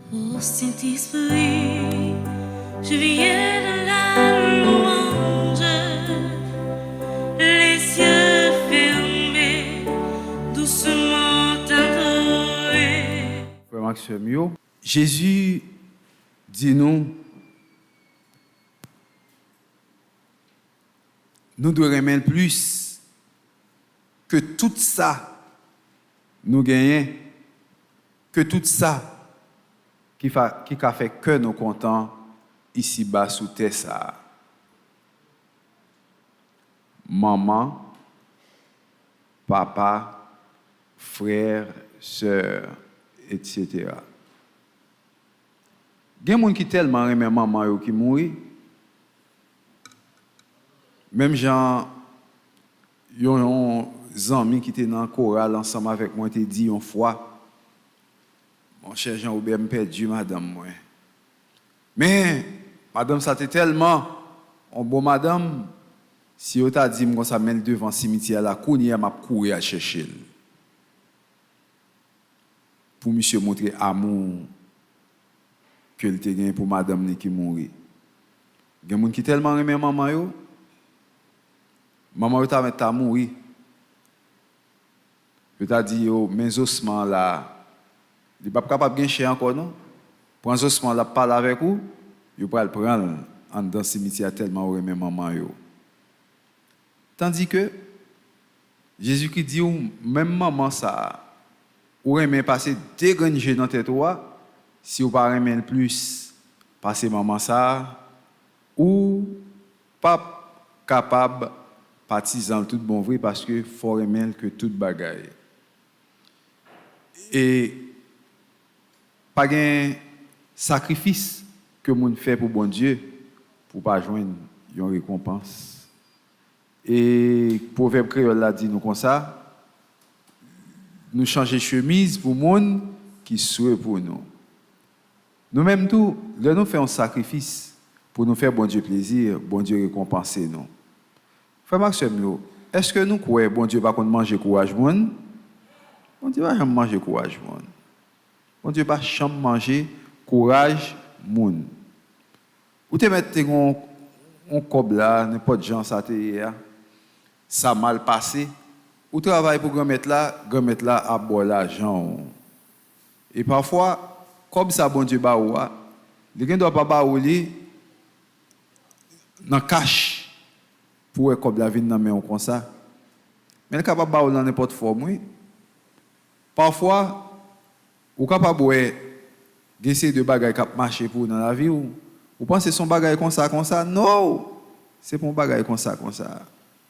Ô Saint-Esprit, je viens de la louange, les yeux fermés, doucement adorés. Frère Maxime, Jésus dit nous devons aimer plus que tout ça nous gagnons, que tout ça qui a fait que nous contents ici bas sous terre ça. Maman, papa, frère, sœur, etc. Il y a des gens qui tellement aiment maman qui mourent. Même gens, il y a des amis qui étaient dans le choral ensemble avec moi, qui dit une fois, mon cher Jean-Aubert, me perdu madame moi. Mais madame ça était tellement un bon madame, si on t'a dit que ça mène devant le cimetière la cour, il m'a couru à chercher. Pour monsieur montrer amour que il te gagne pour madame qui mourit. Il y a des gens qui tellement aiment maman yo. Maman t'a mettre à mourir. Je t'a dit yo mes ossements là, il pas capable de gagner encore non. Prends ossements là parler avec vous, yo pas le prendre en dans cimetière tellement aimé maman yo. Tandis que Jésus qui dit même maman ça ou aimer passer dégranger dans tête toi si ou pas aimer plus passer maman ça ou pas capable partisan tout bon vrai parce que faut aimer que toute bagaille et pas un sacrifice que moun fait pour bon Dieu pour pas joindre une récompense. Et proverbe créole l'a dit nous comme ça, nous changer chemise pour monde qui souhaite pour nous. Nous-mêmes tout, là nous faisons un sacrifice pour nous faire bon Dieu plaisir, bon Dieu récompenser nous. Frère Maxime, est-ce que nous croyons bon Dieu va qu'on manger courage monde? Bon Dieu va jamais manger courage monde. Bon Dieu va jamais manger courage monde. Ou te mettre on cob là, n'importe gens ça te hier. Ça mal passé. Ou travaille pour grand-mère là à boire l'argent. Et parfois, comme ça bon Dieu ba ou, les gens doit pas ba ou li dans cash pour comme la vie dans main comme ça. Mais capable ba ou dans n'importe forme oui. Parfois, ou capable boire essayer de bagaille qui marcher pour dans la vie ou pensez son bagaille comme ça non, c'est pas un bagaille comme ça.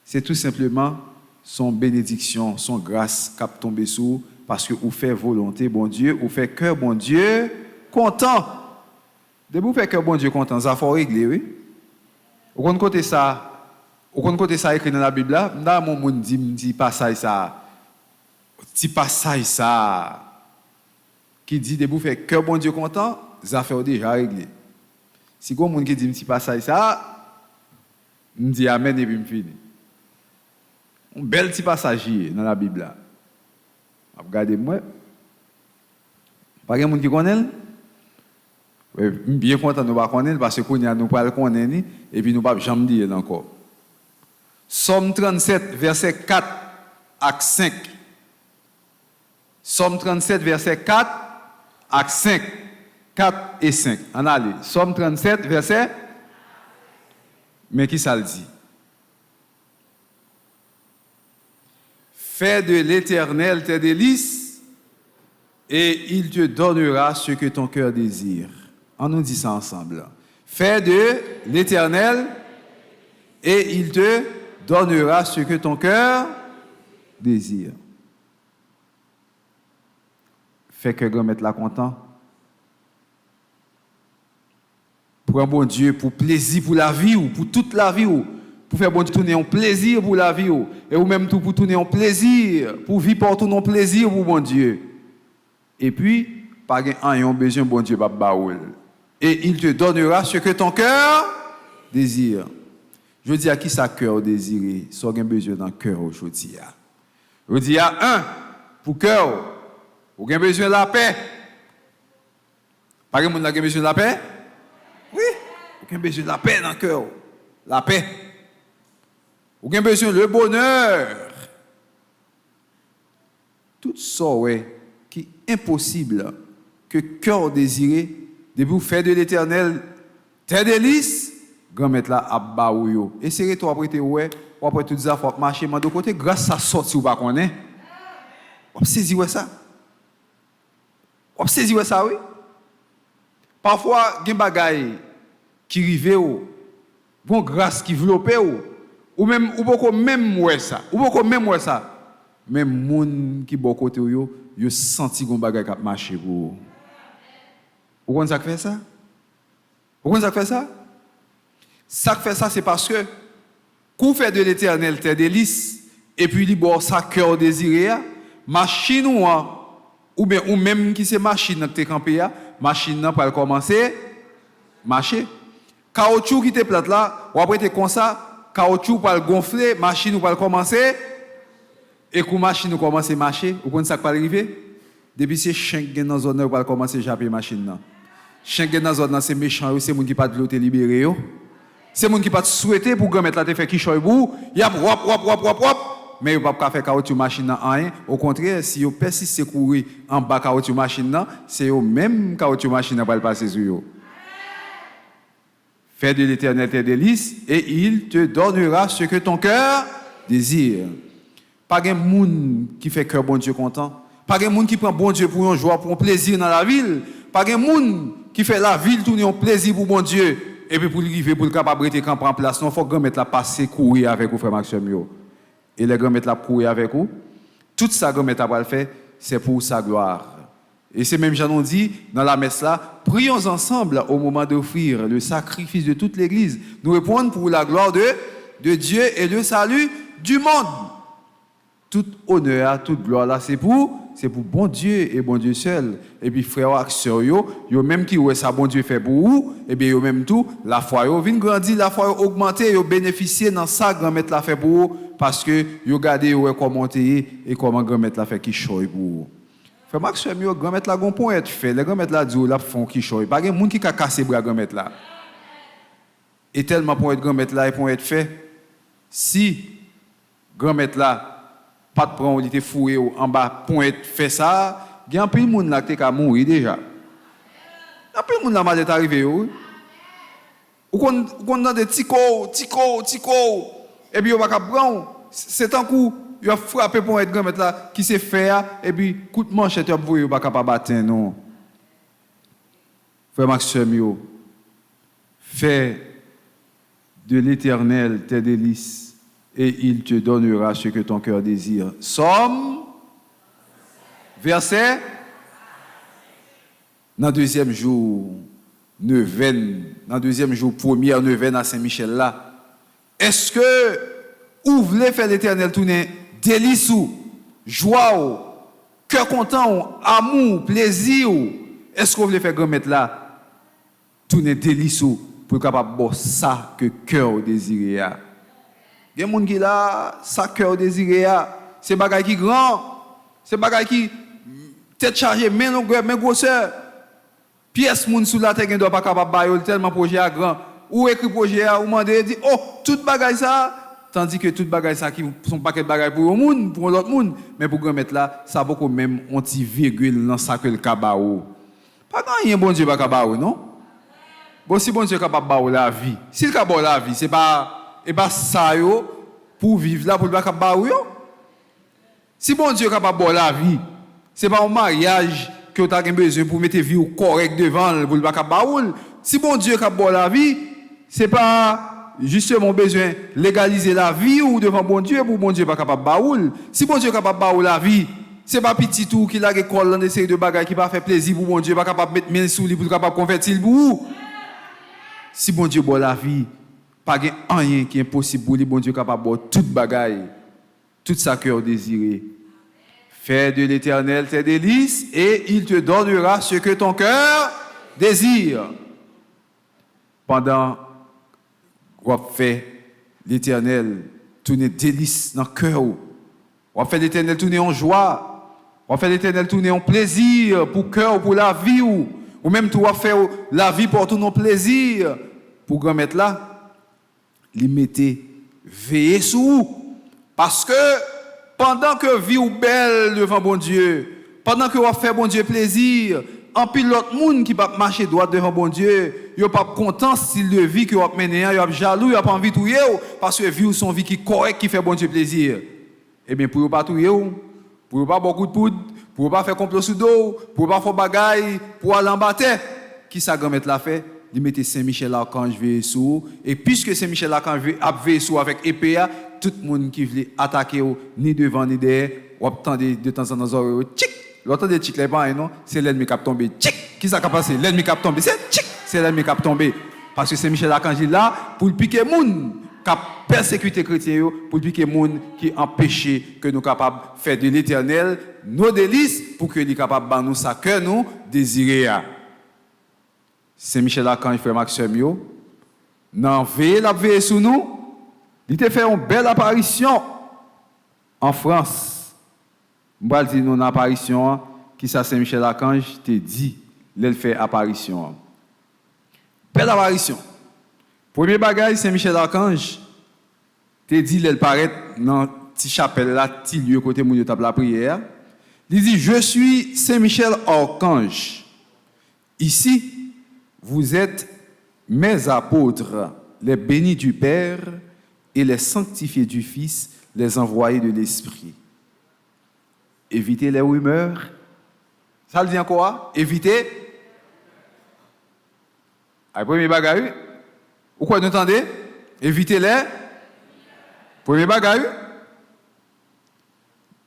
C'est tout simplement son bénédiction, son grâce qui tombe sur parce que vous faites volonté bon Dieu, vous faites cœur bon Dieu content. De vous faire cœur bon Dieu content, ça faut régler oui. Au côté ça écrit dans la Bible là, là mon monde dit passage ça. Petit passage ça qui dit de vous faire cœur bon Dieu content, ça fait déjà régler. Si vous avez qui dit petit passage ça, me dit amen et puis me fini. Un bel petit passage dans la Bible là. Regardez-moi. Pas de monde qui connaît. Bien content de ne pas connaître parce que nous pas le connaître et puis nous pas jamais dire encore. Somme 37 verset 4 à 5. Somme 37 verset 4 à 5. 4 et 5. En allez. Somme 37 verset. Mais qui ça le dit? Fais de l'Éternel tes délices et il te donnera ce que ton cœur désire. On nous dit ça ensemble. Fais de l'Éternel et il te donnera ce que ton cœur désire. Fais que grand-mère la content. Pour un bon Dieu, pour plaisir pour la vie ou pour toute la vie ou pour faire bon Dieu tourner un plaisir pour la vie ou et ou même tout pour tourner un plaisir pour vivre pour tout un plaisir pour bon Dieu. Et puis pas un besoin bon Dieu va baoul. Et il te donnera ce que ton cœur désire. Je dis à qui sa cœur désire, soit un besoin dans cœur aujourd'hui. Je dis à un pour cœur, vous avez besoin de la paix. Pas que monde qui a besoin de la paix? Oui. Vous avez besoin de la paix dans le cœur. La paix. Vous avez besoin de le bonheur. Tout ça, ouais, qui est impossible que cœur désiré, depuis vous faire de l'éternel tes délices, grand-mère là à baouyo. Essayez toi après te ouais, ou après tout ça faut marcher mais de côté grâce à sorti ou pas connaît. On saisit ça. On saisit ça oui. Parfois gen bagay qui rive ou bon grâce qui développe ou même ou beaucoup même ouais ça. Ou beaucoup même ouais ça. Même moun qui bon côté yo senti gon bagay qui marcher pour. Vous comprenez ça fait ça? Vous comprenez ça fait ça? Ça fait ça c'est parce que qu'on fait de l'éternel tes délices et puis libère sa cœur désiré machine ou bien ou même qui c'est machine qui t'es campé machine nan pour commencer marcher caoutchouc qui te plate là ou après t'es comme ça caoutchouc pour gonfler machine ou pour commencer et quand machine commence à marcher ou quand ça va arriver depuis c'est chien qui dans zone pour commencer japper machine nan chien qui dans zone c'est méchant c'est monde qui pas de l'autre libéré yo c'est monde qui pas souhaiter pour grand mettre là te faire qui choy bou y a wap mais il pas faire caoutchouc machine nan rien au contraire si yo persiste courir en bas caoutchouc machine nan c'est yo même caoutchouc machine nan va passer sur yo. Fais de l'éternel tes délices et il te donnera ce que ton cœur désire. Pas de monde qui fait cœur bon Dieu content. Pas de monde qui prend bon Dieu pour une joie, pour un plaisir dans la ville. Pas de monde qui fait la ville tourner un plaisir pour bon Dieu. Et puis pour arriver, pour le capable de camper en place, il faut que grand-mère la passer courir avec vous, frère Maxime. Et les grand-mère la courir avec vous. Tout ça, grand-mère va le faire, c'est pour sa gloire. Et c'est même, j'en ai dit, dans la messe là, prions ensemble au moment d'offrir le sacrifice de toute l'Église. Nous répondons pour la gloire de Dieu et le salut du monde. Tout honneur, toute gloire là, c'est pour bon Dieu et bon Dieu seul. Et puis frères et sœurs, yo même qui ouais ça bon Dieu fait pour vous, et bien yo même tout, la foi yo vient grandir, la foi yo augmenter, yo bénéficier dans ça grand-mère la fait pour vous parce que yo regardez yo comment monter et comment grand-mère la fait qui choy pour vous. Frère Maxime yo grand-mère la gon point être fait, les grand-mère la dit la font qui choy. Pas gen moun qui ka casser bras grand-mère là. Et tellement pour être grand-mère là et pour être fait si grand-mère là pas de prendre, il était foué en bas, point fait ça, il y a un peu de monde là qui est mourir déjà. Il y a un peu de monde là qui est arrivé. Ou qu'on a des tico, et puis on va prendre, c'est un coup, il a frappé pour être grand là, qui s'est fait, et puis coup de manchette, il va pas capable battre, non. Frère Maxime, fais de l'éternel tes délices. Et il te donnera ce que ton cœur désire. Somme, verset, dans le deuxième jour, neuvaine, dans le deuxième jour, première neuvaine à Saint-Michel là, est-ce que vous voulez faire l'éternel tourner délice ou joie, cœur content, amour, plaisir, est-ce que vous voulez faire grand-mère là tourner délice ou pour capable de ça que cœur désire? Il y a des gens qui là, ça cœur désiré, c'est bagay qui grand, c'est bagay qui tête chargée, mais grosseur. Pièce moun sous la terre doit pas capable bailler tellement projet grand. Ou écrit projet ou mandé dit oh tout bagay ça, tandis que tout bagay ça qui sont paquet de bagay pour un monde, pour l'autre monde, mais pour grand mettre là, ça beaucoup même un petit virgule dans ça que le kabao. Pas rien bon Dieu pas kabao non. Bon si bon Dieu capable bailler la vie. Si le kabao la vie, c'est pas et bien ça yo pour vivre là pour le capable yo. Si bon Dieu capable de la vie, c'est pas un mariage que tu as besoin pour mettre vie correct devant pour le capable. Si bon Dieu capable de la vie, c'est pas justement besoin légaliser la vie ou devant bon Dieu pour bon Dieu pas capable baoul. Si bon Dieu capable baoul la vie, c'est pas petit tout qui la école dans des séries de bagages qui pas faire plaisir pour bon Dieu pas capable mettre main sous lui pour capable convertir pour. Si bon Dieu boit la vie, pas rien qui est impossible pour lui, bon Dieu capable de toute bagaille, tout sa cœur désiré. Fais de l'éternel tes délices et il te donnera ce que ton cœur désire. Pendant qu'on fait l'éternel tourner délices dans le cœur, on fait l'éternel tourner en joie, on fait l'éternel tourner en plaisir pour cœur, pour la vie, ou même tout faire la vie pour tout nos plaisirs, pour grand mettre là, il mettait veiller sur vous. Parce que pendant que vie ou belle devant bon Dieu, pendant que vous fait bon Dieu plaisir, en pile l'autre monde qui va marcher droit devant bon Dieu, yo pas content style de vie que vous menez, yo jaloux, yo pas envie de touyer parce que vie ou son vie qui correct qui fait bon Dieu plaisir. Eh bien pour pas touyer, pour pas beaucoup de poudre, pour pas faire complot sous dos, pour pas faire bagaille, pour aller en bataille, qui ça grand mettre la fait? Il mettait Saint-Michel Archange veille sous et puisque Saint-Michel Archange a veillé sous avec épée, tout le monde qui voulait attaquer ni devant ni derrière, ou attendez de temps en temps tchic, l'autre des tchic les pas non, c'est l'ennemi qui a tombé. Tchic, qui ça qui a passé? L'ennemi qui a tombé, c'est tchic, c'est l'ennemi qui a tombé parce que Saint-Michel Archange est là pour piquer monde qui a persécuté chrétien pour piquer monde qui empêcher que nous capables faire de l'Éternel nos délices pour que nous capables de nous ça que nous désirer. Saint-Michel Archange frère Maxime yo nan veille sur nous. Il a fait une belle apparition en France. Je vais dire une apparition qui ça Saint-Michel Archange te dit, il fait apparition. Belle apparition. Premier bagage Saint-Michel Archange te dit il paraît dans petite chapelle là, petit lieu côté moun yo t'a la prière. Il dit je suis Saint-Michel Archange. Ici vous êtes mes apôtres, les bénis du Père et les sanctifiés du Fils, les envoyés de l'Esprit. Évitez les rumeurs. Ça le dit encore? Évitez. Le premier bagage. Ou quoi, vous entendez? Évitez les. Premier bagage.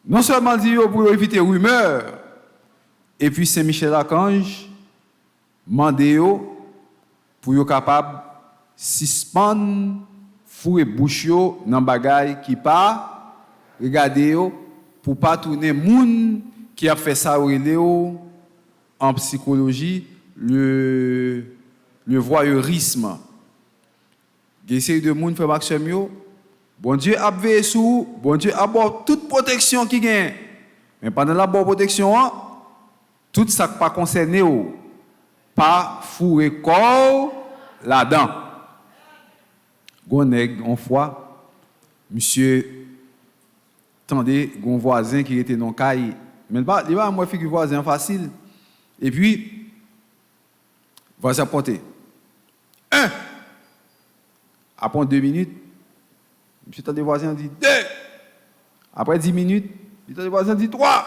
Non seulement dit pour éviter les rumeurs, et puis Saint-Michel Archange, mandé pour être capable de suspendre fouet bouche dans bagay qui pas regarder pour pas tourner moun qui a fait ça en psychologie le voyeurisme. Essayer de moun faire Maxime yo bon Dieu a veillé sur bon Dieu a bon toute protection qui gagne mais pendant la bonne protection tout ça pas concerné pas fouet corps là-dedans. Gonèg, une fois, monsieur, attendez, un voisin qui était dans le caille, mais il va moi figure voisin facile. Et puis, voisin porté. 1. Après 2 minutes, monsieur attendez voisin dit 2. Après 10 minutes, attendez voisin dit 3.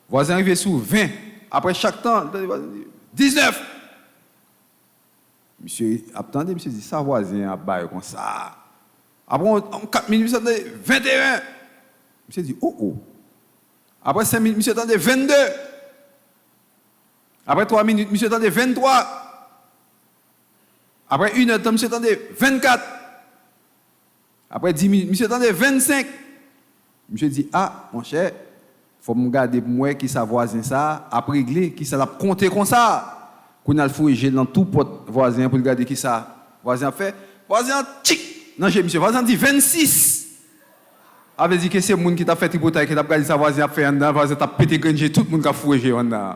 Voisin arrivé sous 20. Après chaque temps, attendez voisin dit 19. Monsieur, attendez, monsieur dit, ça voisin a baillé comme ça. Après, en 4 minutes, monsieur attendez 21. Monsieur dit, oh. Après 5 minutes, monsieur attendez 22. Après 3 minutes, monsieur attendez 23. Après 1 heure, monsieur attendez 24. Après 10 minutes, monsieur attendez 25. Monsieur dit, ah, mon cher, il faut me garder pour moi qui sa voisin ça, après régler, qui ça l'a compté comme ça. Qu'on a le fouillé dans tout pote voisin pour regarder qui ça voisin fait. Voisin tic. Non, monsieur, voisin dit 26. Avait dit que c'est le monde qui t'a fait tripotaille qui t'a regardé sa voisin fait en dedans, voisin t'a pété grange tout le monde qui a fouillé en dedans.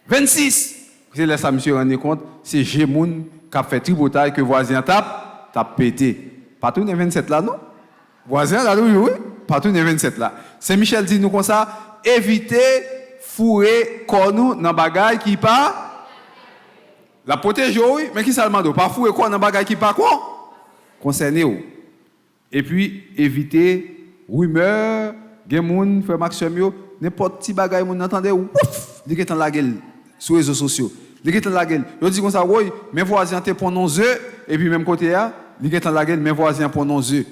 26. C'est là ça monsieur rendre compte, c'est Gémoun qui a fait tripotaille que voisin t'a pété. Pas tout les 27 là non. Voisin là oui, pas tout les 27 là. Saint-Michel dit nous comme ça, évitez fouiller corps dans bagaille qui pas la protéger, oui, mais qui ça demande? Pas fouiller quoi dans bagage qui pas quoi? Concerné. Et puis, éviter rumeur, gen frère Maxime, n'importe petit bagage, moun entendez, ouf, il est dans la gueule, sur les réseaux sociaux. Il est dans la gueule. Il dit comme ça, oui, mes voisins te prennent nos œufs, et puis même côté là, il est dans la gueule, mes voisins prennent nos œufs.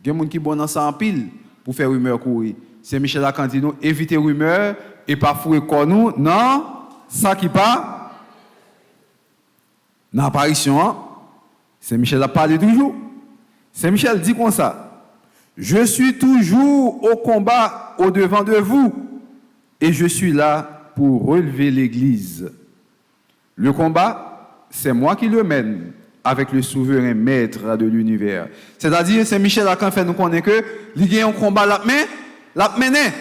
Gen moun qui bon dans ça en pile, pour faire rumeur courir. C'est Michel Arcandino, éviter rumeur, et pas fouiller quoi nous, non, ça qui pas. Dans l'apparition, Saint-Michel a parlé toujours. Saint-Michel dit comme ça, je suis toujours au combat au-devant de vous et je suis là pour relever l'Église. Le combat, c'est moi qui le mène avec le souverain maître de l'univers. C'est-à-dire, Saint-Michel a fait nous connaître que il y a un combat l'a mené.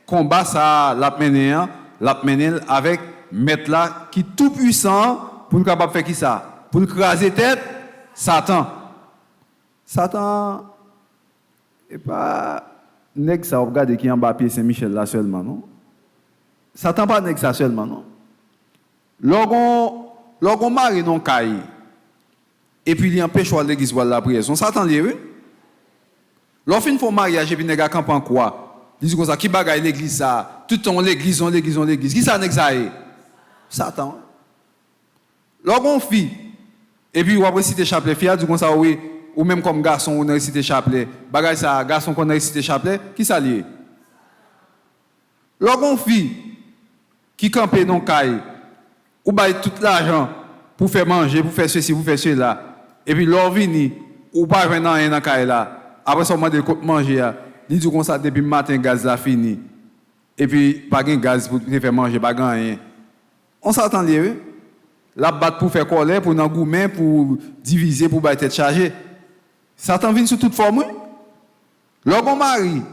Combat ça l'a mené avec mettre là qui tout puissant pour nous capable faire qui ça? Pour nous craser tête Satan. Satan et pas nèg ça regarde qui en bas pied Saint-Michel là seulement non. Satan pas nèg ça seulement non. Lorsqu'on marie non caille et puis il empêche l'église voir la prière. Son Satan lié oui. Lorsqu'il faut mariage et puis nèg camp en quoi? Dis comme ça qui bagaille l'église ça, tout le temps l'église. Qui ça nèg ça est? Satan. Lorsqu'on fille et puis on va réciter chapelet fille dit comme ça oui ou même comme garçon on réciter chapelet. Bagaille ça garçon qu'on réciter chapelet, qui ça lié? Lorsqu'on fille qui campe non caille ou baille tout l'argent pour faire manger, pour faire ceci, pour faire cela. Et puis l'or vini ou pas venir rien dans caille là. Après ça on demande de manger. Il dit comme ça depuis matin gaz là fini. Et puis pas de gaz pour faire manger, pas rien. On s'attend lié. La batte pour faire colère, pour nan gourmet, pour diviser, pour bailler tête chargée. Satan vient sous toute forme. Lorsqu'on marie,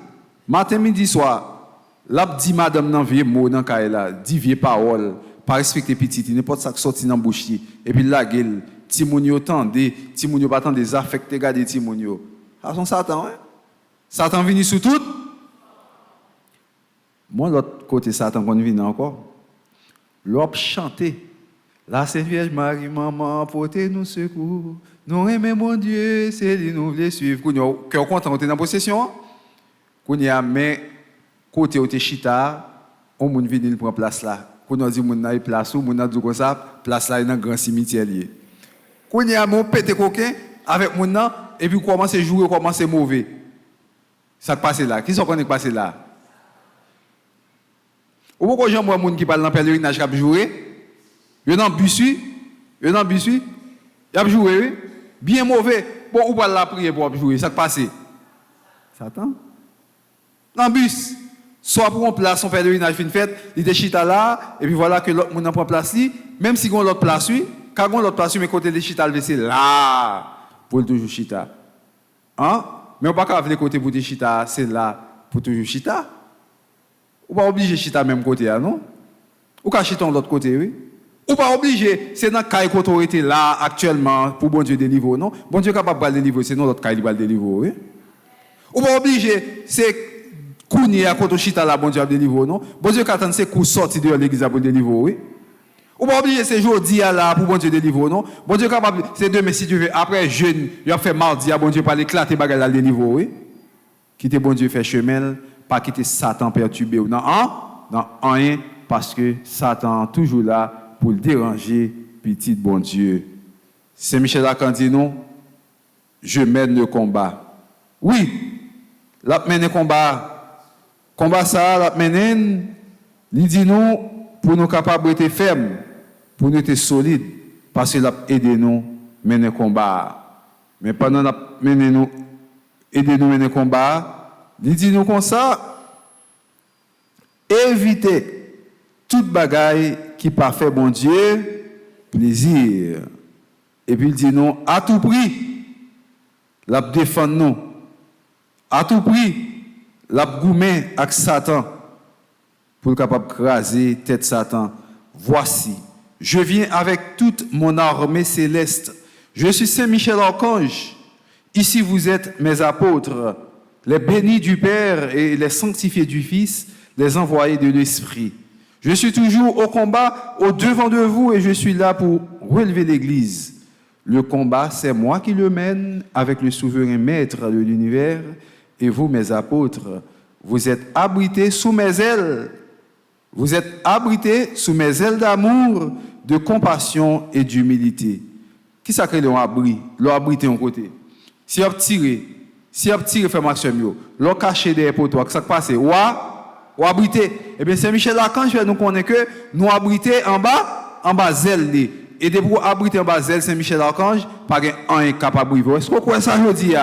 matin, midi, soir, la dit madame nan vieux mot dans caille là, dit vieux parole, pas respecter petit, n'importe ça qui sorti dans bouche et puis la gueule, timonio tande, timonio pas tande des affectés garder timonio. Ça son Satan hein. Satan vient sous tout. Moi l'autre côté Satan qu'on vient encore. L'op chanter. La Sainte Vierge Marie, maman, portez-nous secours. Nous aimons mon Dieu, c'est lui nous voulons suivre. Quand on content, on est dans possession. Quand y a mais côté où tu chita, on moun vient prendre place là. Quand on dit moun na place où, moun na dit comme ça, place là dans grand cimetière lié. Quand y a mon pété coquin avec moun nan et puis commencer jouer, commencer mauvais. Ça passe là. Qui sont qu'on passé là? Ou pourquoi j'aime moi moun qui parle dans pèlerinage qui a joué? Yo nan busu, il a joué, bien mauvais. Bon, ou pas la prière pour jouer, ça passe. Satan. Dans bus, soit pour une place, on fait pèlerinage fin fête, il est chita là, et puis voilà que l'autre moun prend place li, même si on l'autre place lui, quand on l'autre place mais côté de chita le c'est là pour toujours chita. Hein? Mais on pas qu'à le côté pour te chita, c'est là pour toujours chita. Ou pas obligé chita même côté non? Ou qu'à chita l'autre côté oui? Ou pas obligé, c'est dans le cas où autorité là actuellement pour bon Dieu délivrer, non? Bon Dieu est capable de délivrer, c'est dans l'autre cas qui va délivrer, oui? Ou pas obligé, c'est Kounia à côté chita là, bon Dieu a délivré, non? Bon Dieu attend c'est coup sorti de l'église pour délivrer, oui? Ou pas obligé, c'est jeudi là pour bon Dieu délivrer, non? Bon Dieu capable, c'est demain si tu veux, après jeûne, il a fait mardi, bon Dieu pas l'éclater bagarre la délivrer, oui? Quitter bon Dieu faire chemin, pas quitter Satan perturber ou non, non, rien, parce que Satan toujours là pour le déranger, petit bon Dieu. Saint-Michel Archange dit non, je mène le combat. Oui, la mène le combat. Combat ça, la mène, il dit non, pour nous capables d'être fermes, pour nous être solides, parce qu'il a aidé nous à mener le combat. Mais pendant la mener nous, aider nous à mener le combat, il dit nous comme ça, évitez toute bagaille qui parfait bon Dieu plaisir et puis il dit non à tout prix la défendre nous à tout prix la goumer avec Satan pour capable craser tête Satan. Voici je viens avec toute mon armée céleste, je suis Saint Michel Archange, ici vous êtes mes apôtres, les bénis du Père et les sanctifiés du Fils, les envoyés de l'Esprit. Je suis toujours au combat, au devant de vous, et je suis là pour relever l'Église. Le combat, c'est moi qui le mène avec le souverain maître de l'univers, et vous, mes apôtres, vous êtes abrités sous mes ailes. Vous êtes abrités sous mes ailes d'amour, de compassion et d'humilité. Qui ça crée l'abri? L'abrité en côté. Si vous tirez, fait maximum, l'on caché derrière pour toi, que ça passe, ou abrité. Eh bien, Saint-Michel Archange nous connaît que nous abriter en bas zèle. Et de pour abriter en bas zèle Saint-Michel Archange, pas un capable de. Est-ce que vous croyez ça aujourd'hui?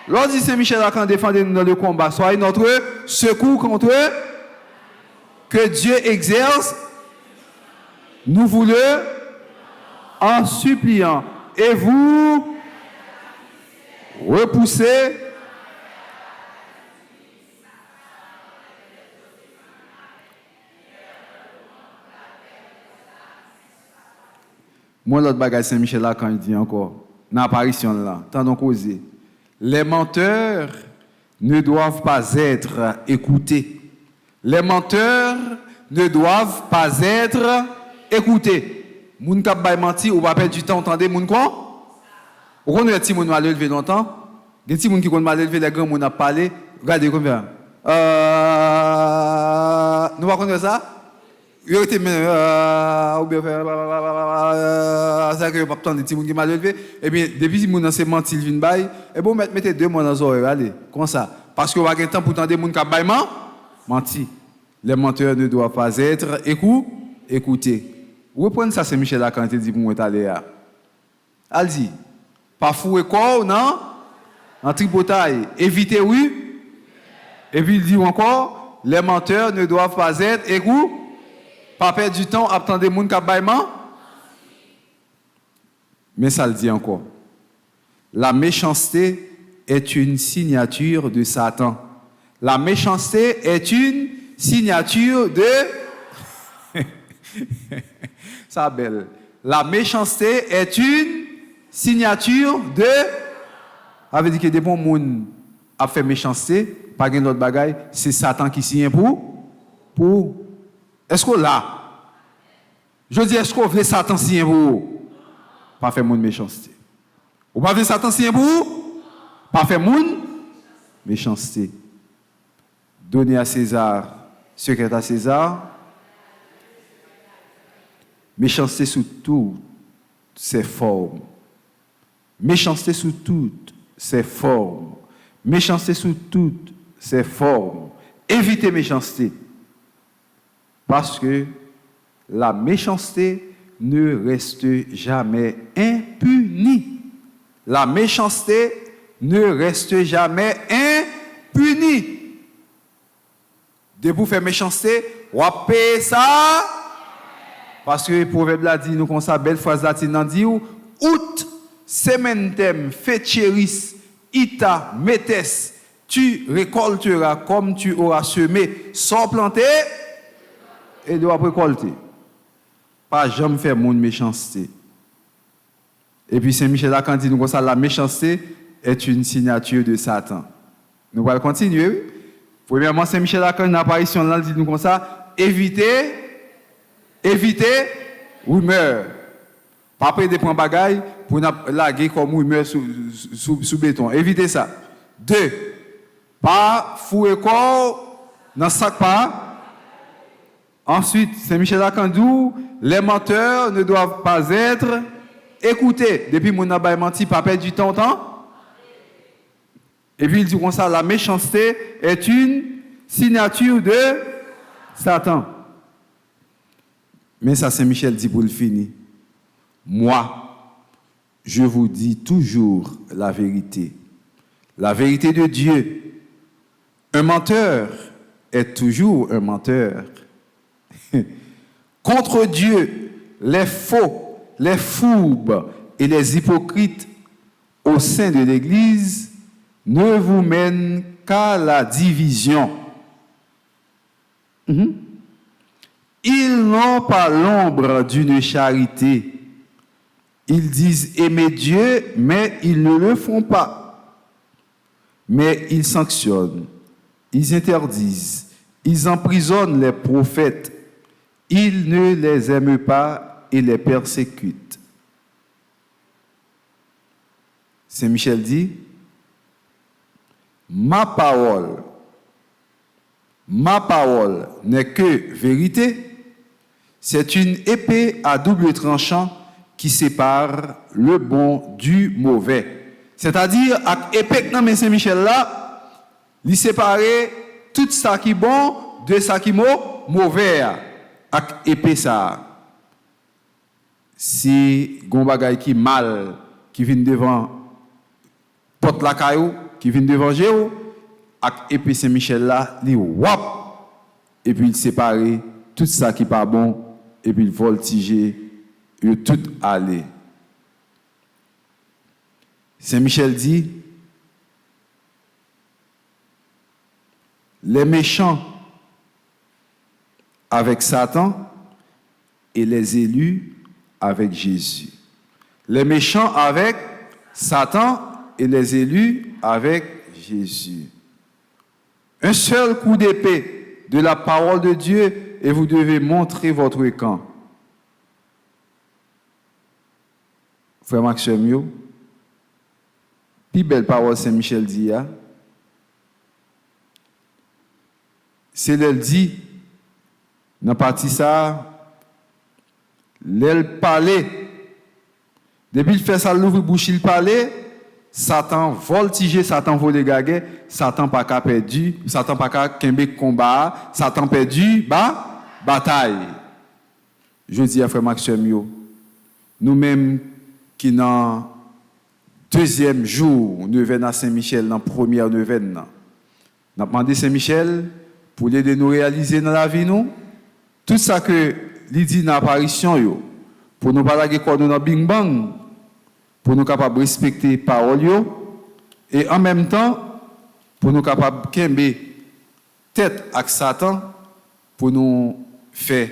Lorsque Saint-Michel Archange défendez-nous dans le combat, soyez notre secours contre que Dieu exerce, nous voulons en suppliant. Et vous repoussez Moi, l'autre bagage Saint-Michel là, quand il dit encore, dans l'apparition là, tendons causer. Les menteurs ne doivent pas être écoutés. Les menteurs ne doivent pas être écoutés. Moun k'ap bay menti ou pas perdre du temps, entendez moun quoi? Ou qu'on a ti moun mal élevé longtemps? Des ti moun qui kon mal élevé les grands moun a parlé, regardez comme ça. Nous pas connaître ça? Yo était ou bien ça que pas attendre des ti moun qui mal élevé et bien depuis moun s'est menti il vinn bay et bon mettez deux mots dans les oreilles allez comme ça parce que on va gagner temps pour tendre moun qui bay menti. Les menteurs ne doivent pas être écoutés. Reprenez ça, c'est Michel là quand il dit pour moi aller là. Elle dit, pas fouer corps, non? En tripotaille, évitez oui. Et puis il dit encore, les menteurs ne doivent pas être écoutés. Pas perdre du temps, attendre des gens qui baillent. Mais ça le dit encore. La méchanceté est une signature de Satan. La méchanceté est une signature de... Ça belle. La méchanceté est une signature de... Ça veut dire que des bons gens a fait méchanceté, pas de l'autre bagaille, c'est Satan qui signe pour... Est-ce que là, je dis, est-ce qu'on veut Satan signe pour? Pas faire mon méchanceté. Ou pas veut Satan signe pour? Pas faire mon méchanceté. Donner à César ce qui est à César. Méchanceté sous toutes ses formes. Méchanceté sous toutes ses formes. Méchanceté sous toutes ses formes. Évitez méchanceté. Parce que la méchanceté ne reste jamais impunie. La méchanceté ne reste jamais impunie. De vous faire méchanceté, ou à payer ça. Parce que le proverbe là dit, nous comme ça, belle phrase latine, dit, out sementem feceris ita metes, tu récolteras comme tu auras semé, sans planter, et dois récolter. Pas jamais faire mon méchanceté. Et puis Saint-Michel là, quand il dit nous comme ça, la méchanceté est une signature de Satan. Nous allons continuer. Premièrement, Saint-Michel là, quand une apparition là, il dit nous comme ça, évitez rumeur. Pas prendre des points bagaille pour laguer comme rumeur sous béton. Évitez ça. 2. Pas fouer corps dans sac pas. Ensuite, Saint-Michel Akandou, les menteurs ne doivent pas être écoutés. Depuis mon abaye menti, pas perdre du temps. Et puis il dit comme ça, la méchanceté est une signature de Satan. Mais ça, Saint-Michel dit pour le finir. Moi, je vous dis toujours la vérité. La vérité de Dieu. Un menteur est toujours un menteur. Contre Dieu, les faux, les fourbes et les hypocrites au sein de l'Église ne vous mènent qu'à la division. Ils n'ont pas l'ombre d'une charité. Ils disent aimer Dieu, mais ils ne le font pas. Mais ils sanctionnent, ils interdisent, ils emprisonnent les prophètes. Ils ne les aiment pas et les persécutent. Saint Michel dit, ma parole n'est que vérité, c'est une épée à double tranchant qui sépare le bon du mauvais. C'est-à-dire, avec épée dans Saint Michel là, il sépare tout ça qui est bon de ça qui est mauvais. Avec épée ça. Si gon bagay qui mal qui vient devant porte la caillou qui vient devant Jéhu, avec épée Saint Michel là, il wap et puis il sépare tout ça qui pas bon et puis il voltige et tout aller. Saint Michel dit les méchants avec Satan et les élus avec Jésus. Les méchants avec Satan et les élus avec Jésus. Un seul coup d'épée de la parole de Dieu et vous devez montrer votre camp. Frère Maxime, plus belle parole Saint-Michel dit, c'est l'elle dit, dans la partie ça, l'elle parlait. Depuis qu'il fait ça, l'ouvre bouche, il parlait, Satan voltigé, Satan volé gaguet, Satan pas qu'à perdu, Satan pas qu'à kembe combat, Satan perdu, bataille. Je dis à frère Maxime, nous-mêmes qui dans deuxième jour, nous venons à Saint-Michel, dans première neuvaine, nous avons demandé Saint-Michel pour l'aider nous réaliser dans la vie, nous, tout ça que il dit dans l'apparition, pour nous parler quoi nous dans Bing Bang, pour nous capables de respecter les paroles, et en même temps, pour nous capables de kembe tête avec Satan, pour nous faire,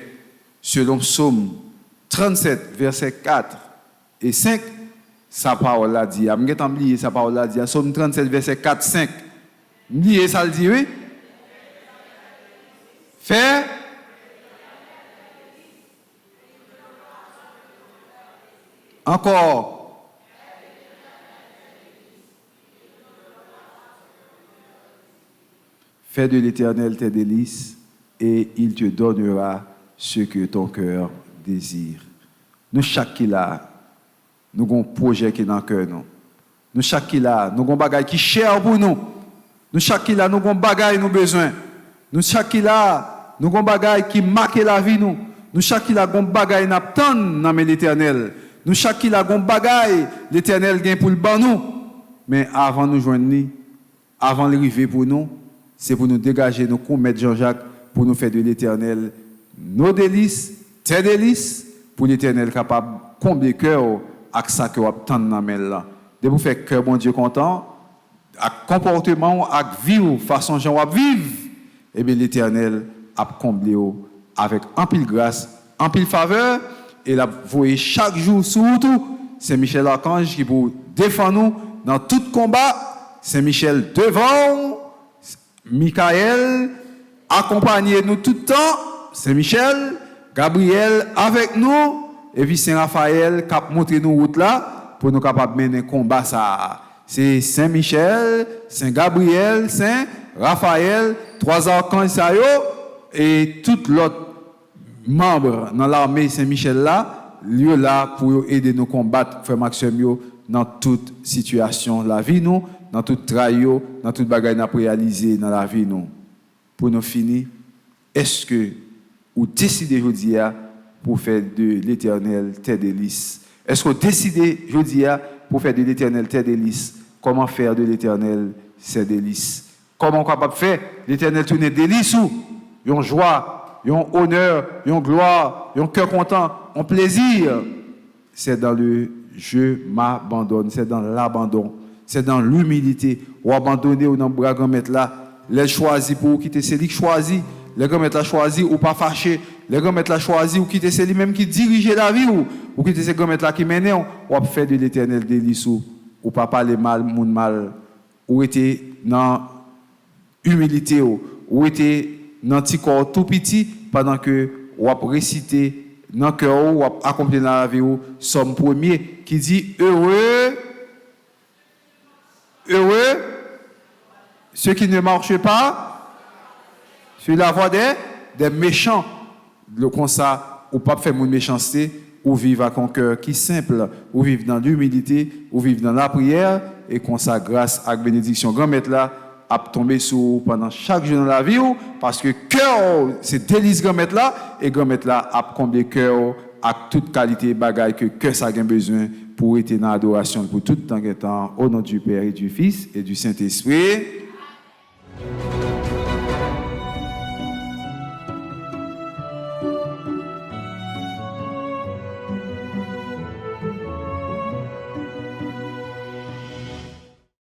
selon Psaume 37, verset 4 et 5, sa parole l'a dit. Je vais oublier sa parole l'a dit. Psaume 37, verset 4, 5. Oubliez ça le dit, oui? Faire. Encore. Fais de l'Éternel tes délices et il te donnera ce que ton cœur désire. Nous, chaque qui là, nous avons un projet qui est dans le cœur. Nous, chaque qui là, nous avons un bagage qui est cher pour nous. Nous, chaque qui là, nous avons un bagage nous besoin. Nous, chaque qui là, nous avons un bagage qui marque la vie. Nous, chaque qui là, nous avons un bagage qui attend dans l'Éternel. Nous, chaque qui là, nous avons un bagage l'Éternel gagne pour le ban nous. Mais avant de nous joindre, avant d'arriver pour nous, c'est pour nous dégager, nous commettre Jean-Jacques, pour nous faire de l'Éternel nos délices, tes délices, pour l'Éternel capable de combler le cœur avec ça que vous attendez dans la là. De vous faire cœur, bon Dieu, content, avec comportement, avec vivre, façon dont vous vivre, et bien l'Éternel a comblé avec un pile grâce, un pile faveur, et là, vous voyez chaque jour, surtout, c'est Michel Archange qui vous défend nous dans tout combat, c'est Michel devant, Michael accompagnez nous tout le temps, c'est Michel, Gabriel avec nous, et puis Saint Raphaël qui a montré nous route là pour nous capables de mener combat ça. C'est Saint Michel, Saint Gabriel, Saint Raphaël, trois archanges ça et tout l'autre membre dans l'armée Saint Michel là, lieu là pour aider nous combattre frère Maxime dans toute situation la vie nous, dans tout travail, dans toute bagaille n'a réalisé dans la vie nous. Pour nous finir, est-ce que vous décidez aujourd'hui pour faire de l'Éternel tes délices? Est-ce que vous décidez aujourd'hui pour faire de l'Éternel tes délices? Comment faire de l'Éternel ses délices? Comment on est capable de faire l'Éternel tourner délices ou une joie, une honneur, une gloire, un cœur content, un plaisir? C'est dans le je m'abandonne, c'est dans l'abandon, c'est dans l'humilité. Ou abandonner ou dans le bras grand-maître là, les choisis pour quitter celui qui choisit. Les grand-maîtres la choisi ou pas fâché. Les grand-maîtres la choisi ou quitter celui même qui dirige la vie ou quitter ces grand-maîtres là qui mènent ou faire de l'Éternel délice ou pas parler mal, moun mal, ou était dans humilité ou était dans petit corps tout petit pendant que ou a réciter dans cœur ou accomplir dans la vie ou somme premier qui dit heureux ceux qui ne marchent pas sur la voie des méchants. Le comme ça, ou pas faire mon méchanceté, ou vivre avec un cœur qui est simple, ou vivre dans l'humilité, ou vivre dans la prière, et comme ça, grâce à la bénédiction grand-maître là, à tomber sur pendant chaque jour dans la vie, parce que cœur, c'est délice grand-maître là, et grand-maître là a combler cœur à toute qualité bagaille que cœur ça a besoin pour être dans l'adoration pour tout le temps, au nom du Père et du Fils et du Saint-Esprit.